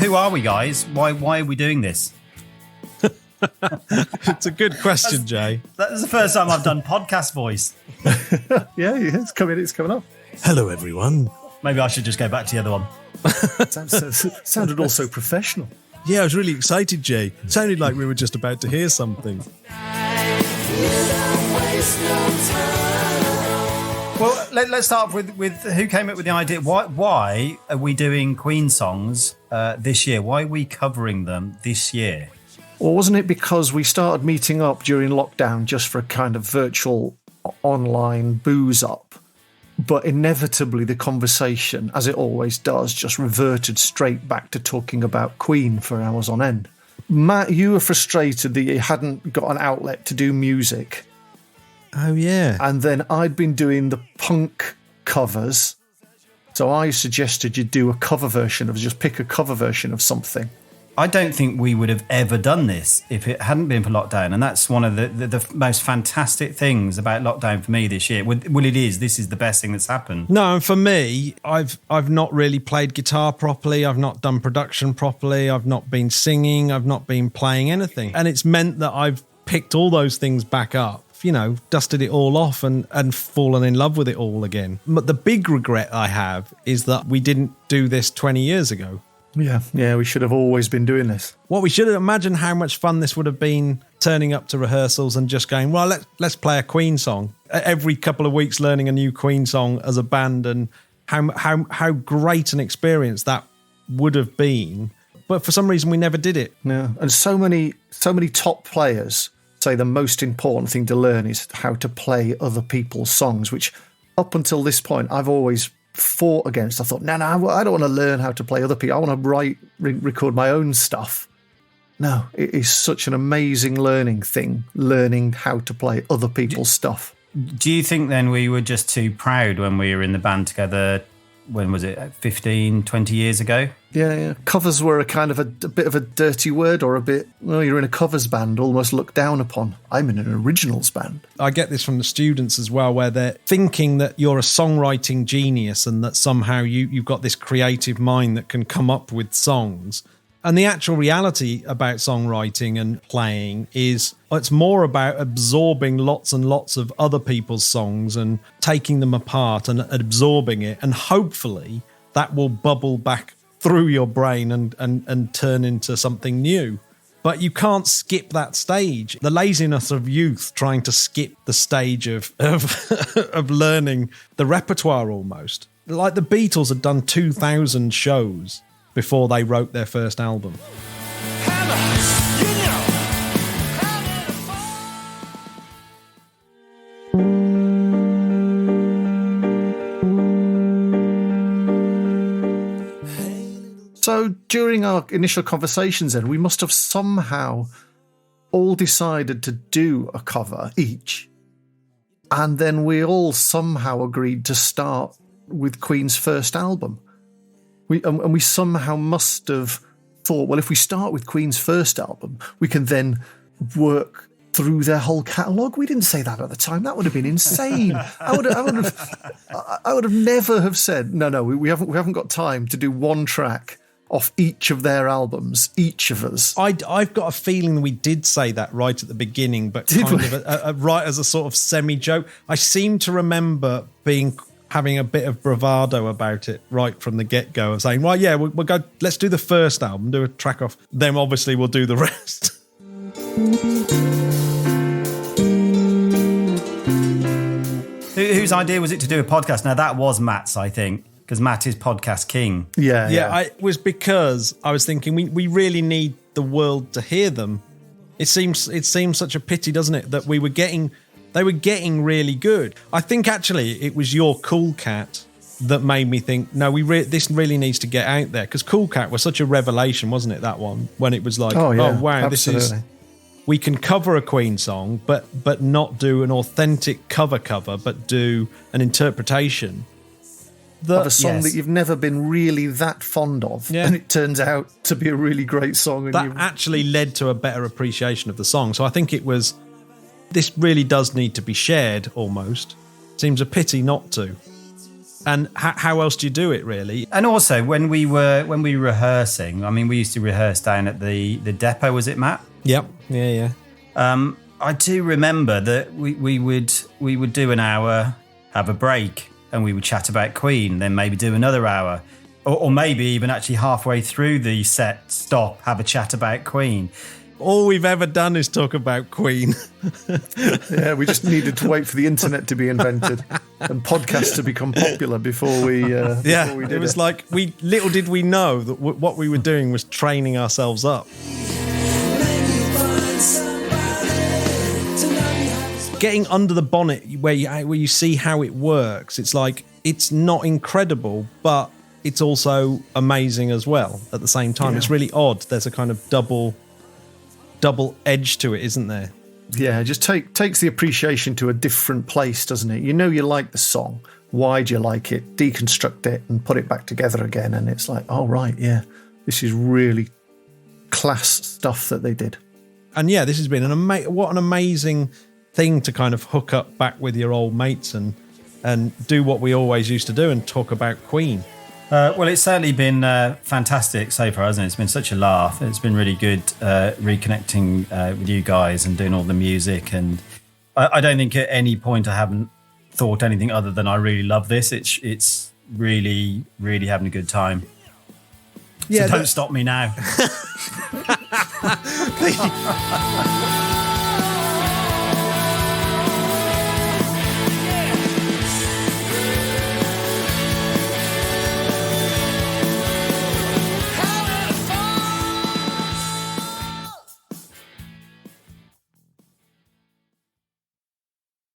who are we, guys? Why are we doing this? It's a good question, Jay. That's the first time I've done podcast voice. Yeah, it's coming up. Hello, everyone. Maybe I should just go back to the other one. Sounded all so professional. Yeah, I was really excited, Jay. It sounded like we were just about to hear something. Well, let's start with who came up with the idea. Why are we doing Queen songs this year? Why are we covering them this year? Or wasn't it because we started meeting up during lockdown just for a kind of virtual online booze up? But inevitably the conversation, as it always does, just reverted straight back to talking about Queen for hours on end. Matt, you were frustrated that you hadn't got an outlet to do music. Oh, yeah. And then I'd been doing the punk covers. So I suggested you do a cover version of, just pick a cover version of something. I don't think we would have ever done this if it hadn't been for lockdown. And that's one of the most fantastic things about lockdown for me this year. Well, it is. This is the best thing that's happened. No, and for me, I've not really played guitar properly. I've not done production properly. I've not been singing. I've not been playing anything. And it's meant that I've picked all those things back up, you know, dusted it all off and fallen in love with it all again. But the big regret I have is that we didn't do this 20 years ago. Yeah, we should have always been doing this. What we should have imagined how much fun this would have been, turning up to rehearsals and just going, well, let's play a Queen song. Every couple of weeks learning a new Queen song as a band, and how great an experience that would have been. But for some reason we never did it. Yeah. And so many top players say the most important thing to learn is how to play other people's songs, which up until this point I've always fought against. I thought, no, I don't want to learn how to play other people. I want to record my own stuff. No, it is such an amazing learning thing, learning how to play other people's stuff. Do you think then we were just too proud when we were in the band together? When was it, 15, 20 years ago? Yeah. Covers were a kind of a bit of a dirty word, or a bit, well, you're in a covers band, almost looked down upon. I'm in an originals band. I get this from the students as well, where they're thinking that you're a songwriting genius and that somehow you've got this creative mind that can come up with songs. And the actual reality about songwriting and playing is it's more about absorbing lots and lots of other people's songs and taking them apart and absorbing it. And hopefully that will bubble back through your brain and turn into something new. But you can't skip that stage. The laziness of youth trying to skip the stage of learning the repertoire almost. Like the Beatles had done 2,000 shows before they wrote their first album. So during our initial conversations then, we must have somehow all decided to do a cover each. And then we all somehow agreed to start with Queen's first album. We somehow must have thought, well, if we start with Queen's first album, we can then work through their whole catalogue. We didn't say that at the time. That would have been insane. I would have never have said, no, we haven't got time to do one track off each of their albums, each of us. I've got a feeling we did say that right at the beginning, but right as a sort of semi-joke. I seem to remember having a bit of bravado about it right from the get-go of saying, well, yeah, we'll go, let's do the first album, do a track off, then obviously we'll do the rest. Whose idea was it to do a podcast? Now, that was Matt's, I think, because Matt is podcast king. Yeah. It was because I was thinking we really need the world to hear them. It seems such a pity, doesn't it, that they were getting really good. I think actually it was your Cool Cat that made me think, no, this really needs to get out there, because Cool Cat was such a revelation, wasn't it, that one, when it was like, oh wow, absolutely. We can cover a Queen song, but not do an authentic cover, but do an interpretation of a song that you've never been really that fond of, and it turns out to be a really great song. And that actually led to a better appreciation of the song. So I think this really does need to be shared almost. Seems a pity not to. And how else do you do it, really? And also, when we were rehearsing, I mean, we used to rehearse down at the depot, was it, Matt? Yep. Yeah. I do remember that we would do an hour, have a break, and we would chat about Queen, then maybe do another hour, or maybe even actually halfway through the set, stop, have a chat about Queen. All we've ever done is talk about Queen. Yeah, we just needed to wait for the internet to be invented and podcasts to become popular before we did it was like, little did we know that what we were doing was training ourselves up. Getting under the bonnet where you see how it works, it's like, it's not incredible, but it's also amazing as well at the same time. Yeah. It's really odd. There's a kind of double edge to it, isn't there? Yeah, it just takes the appreciation to a different place, doesn't it? You know you like the song. Why do you like it? Deconstruct it and put it back together again. And it's like, oh, right, yeah, this is really class stuff that they did. And yeah, this has been what an amazing thing to kind of hook up back with your old mates and do what we always used to do and talk about Queen. Well, it's certainly been fantastic so far, hasn't it? It's been such a laugh. It's been really good reconnecting with you guys and doing all the music. And I don't think at any point I haven't thought anything other than I really love this. It's really, really having a good time. Yeah, so don't stop me now.